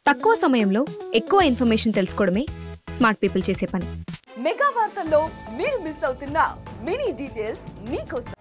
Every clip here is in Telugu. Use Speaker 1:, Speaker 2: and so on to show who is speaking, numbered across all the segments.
Speaker 1: తక్కువ సమయంలో ఎక్కువ ఇన్ఫర్మేషన్ తెలుసుకోవడమే స్మార్ట్ పీపుల్ చేసే పని.
Speaker 2: మెగా వార్తల్లో మీరు మిస్ అవుతున్న మినీ డీటెయిల్స్ మీకోసం.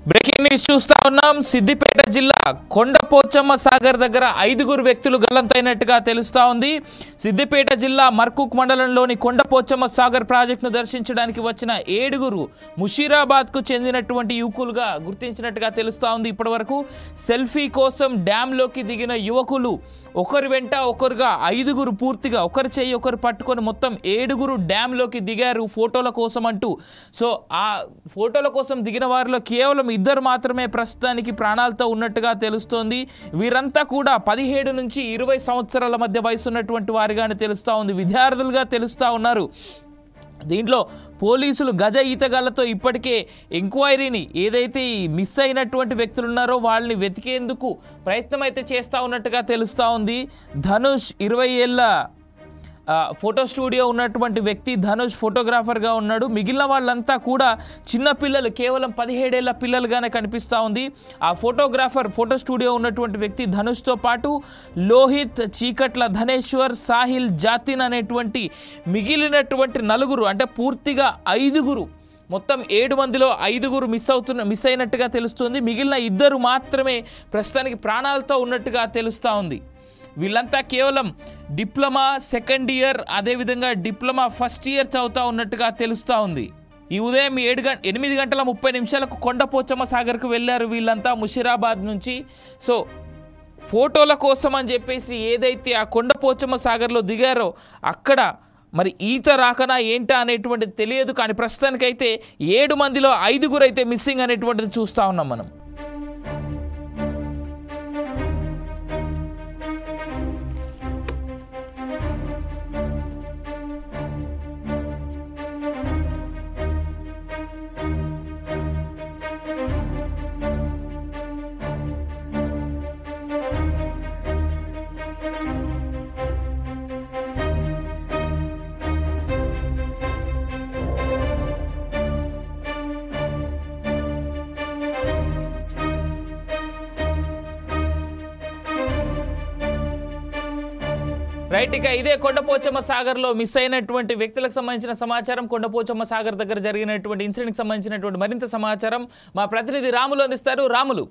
Speaker 3: బ్రేకింగ్ న్యూస్ చూస్తా ఉన్నాం. సిద్దిపేట జిల్లా కొండపోచమ్మ సాగర్ దగ్గర 5 వ్యక్తులు గల్లంతైనట్టుగా తెలుస్తా ఉంది. సిద్దిపేట జిల్లా మర్కుక్ మండలంలోని కొండపోచమ్మ సాగర్ ప్రాజెక్టును దర్శించడానికి వచ్చిన 7 ముషీరాబాద్కు చెందినటువంటి యువకులుగా గుర్తించినట్టుగా తెలుస్తా ఉంది. ఇప్పటివరకు సెల్ఫీ కోసం డ్యాంలోకి దిగిన యువకులు ఒకరి వెంట ఒకరుగా 5 పూర్తిగా ఒకరి చేయి ఒకరు పట్టుకొని మొత్తం 7 డ్యాంలోకి దిగారు ఫోటోల కోసం అంటూ. సో ఆ ఫోటోల కోసం దిగిన వారిలో కేవలం 2 మాత్రమే ప్రస్తుతానికి ప్రాణాలతో ఉన్నట్టుగా తెలుస్తోంది. వీరంతా కూడా 17 నుంచి 20 సంవత్సరాల మధ్య వయసు ఉన్నటువంటి వారిగానే తెలుస్తూ ఉంది. విద్యార్థులుగా తెలుస్తూ ఉన్నారు. దీంట్లో పోలీసులు గజ ఈతగాళ్లతో ఇప్పటికే ఎంక్వైరీని ఏదైతే మిస్ అయినటువంటి వ్యక్తులు ఉన్నారో వాళ్ళని వెతికేందుకు ప్రయత్నం అయితే చేస్తూ ఉన్నట్టుగా తెలుస్తూ ఉంది. ధనుష్ 20 ఏళ్ళ ఫోటో స్టూడియో ఉన్నటువంటి వ్యక్తి ధనుష్ ఫోటోగ్రాఫర్గా ఉన్నాడు. మిగిలిన వాళ్ళంతా కూడా చిన్న పిల్లలు, కేవలం 17 ఏళ్ళ పిల్లలుగానే కనిపిస్తూ ఉంది. ఆ ఫోటోగ్రాఫర్ ఫోటో స్టూడియో ఉన్నటువంటి వ్యక్తి ధనుష్తో పాటు లోహిత్, చీకట్ల ధనేశ్వర్, సాహిల్, జాతిన్ అనేటువంటి మిగిలినటువంటి 4 అంటే పూర్తిగా 5 మొత్తం 7 మందిలో 5 మిస్ అయినట్టుగా తెలుస్తుంది. మిగిలిన 2 మాత్రమే ప్రస్తుతానికి ప్రాణాలతో ఉన్నట్టుగా తెలుస్తూ ఉంది. వీళ్ళంతా కేవలం డిప్లొమా సెకండ్ ఇయర్, అదేవిధంగా డిప్లొమా ఫస్ట్ ఇయర్ చదువుతూ ఉన్నట్టుగా తెలుస్తూ ఉంది. ఈ ఉదయం 8:30 కొండపోచమ్మ సాగర్కు వెళ్ళారు వీళ్ళంతా ముషీరాబాద్ నుంచి. సో ఫోటోల కోసం అని చెప్పేసి ఏదైతే ఆ కొండపోచమ్మ సాగర్లో దిగారో అక్కడ మరి ఈత రాకనా ఏంటా అనేటువంటిది తెలియదు. కానీ ప్రస్తుతానికైతే 7 మందిలో 5 అయితే మిస్సింగ్ అనేటువంటిది చూస్తూ ఉన్నాం మనం. రైట్, ఇక ఇదే కొండపోచమ్మ సాగర్లో మిస్ అయినటువంటి వ్యక్తులకు సంబంధించిన సమాచారం, కొండపోచమ్మ సాగర్ దగ్గర జరిగినటువంటి ఇన్సిడెంట్కి సంబంధించినటువంటి మరింత సమాచారం మా ప్రతినిధి రాములు అందిస్తారు. రాములు.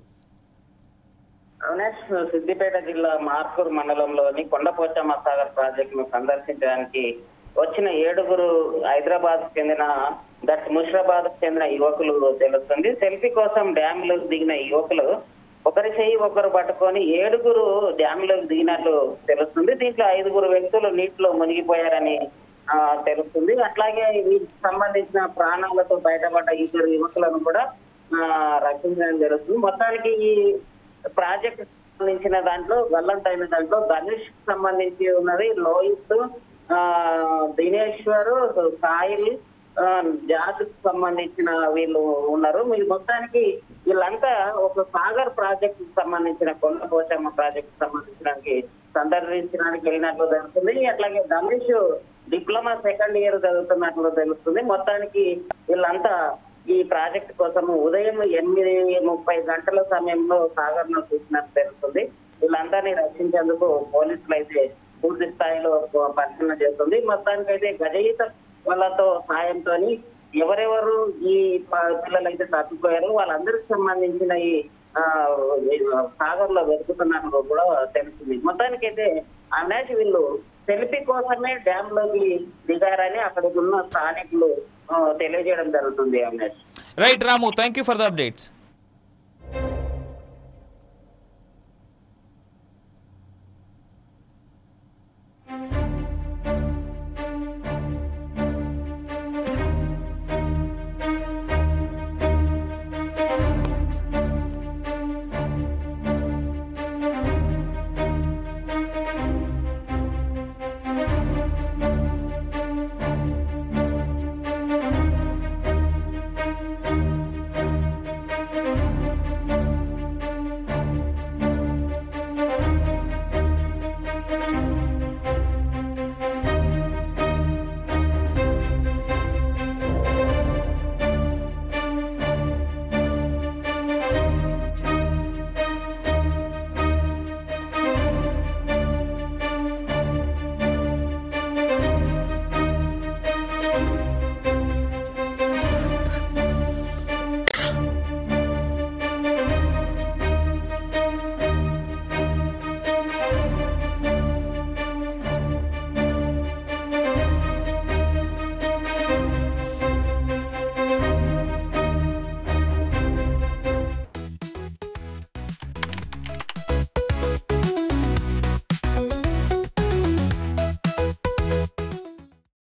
Speaker 4: అవినాష్, సిద్దిపేట జిల్లా మార్కూర్ మండలంలోని కొండపోచమ్మ సాగర్ ప్రాజెక్టును సందర్శించడానికి వచ్చిన 7 హైదరాబాద్ చెందిన ముషీరాబాద్ చెందిన యువకులు తెలుస్తుంది. సెల్ఫీ కోసం డ్యాంలోకి దిగిన యువకులు ఒకరి చేయి ఒకరు పట్టుకొని 7 డ్యాంలోకి దిగినట్లు తెలుస్తుంది. దీంట్లో 5 వ్యక్తులు నీటిలో మునిగిపోయారని తెలుస్తుంది. అట్లాగే వీటికి సంబంధించిన ప్రాణాలతో బయటపడ్డ 2 యువకులను కూడా రక్షించడం జరుగుతుంది. మొత్తానికి ఈ ప్రాజెక్ట్ సంబంధించిన దాంట్లో గల్లంతైన దాంట్లో ధనుష్ సంబంధించి ఉన్నది, లోహిత్, దినేశ్వర్, సాయిల్, జాతికి సంబంధించిన వీళ్ళు ఉన్నారు. మీరు మొత్తానికి వీళ్ళంతా ఒక సాగర్ ప్రాజెక్ట్ సంబంధించిన కొండపోచమ్మ ప్రాజెక్ట్ సంబంధించడానికి సందర్శించడానికి వెళ్ళినట్లు తెలుస్తుంది. అట్లాగే ధనుష్ డిప్లొమా సెకండ్ ఇయర్ చదువుతున్నట్లు తెలుస్తుంది. మొత్తానికి వీళ్ళంతా ఈ ప్రాజెక్ట్ కోసం ఉదయం 8:30 సమయంలో సాగర్ ను చూసినట్టు తెలుస్తుంది. వీళ్ళందరినీ రక్షించేందుకు పోలీసులు అయితే పూర్తి స్థాయిలో పరిశీలన చేస్తుంది. మొత్తానికైతే గజయిత వాళ్ళతో సాయంతో ఎవరెవరు ఈ పిల్లలైతే తప్పిపోయారో వాళ్ళందరికి సంబంధించిన ఈ సాగర్ లో వెతుకుతున్నట్లు కూడా తెలుస్తుంది. మొత్తానికైతే అవినాష్ వీళ్ళు సెల్ఫీ కోసమే డ్యామ్ లోకి దిగారని అక్కడ ఉన్న స్థానికులు తెలియజేయడం జరుగుతుంది. Avinash.
Speaker 3: Right Ramu, thank you for the updates.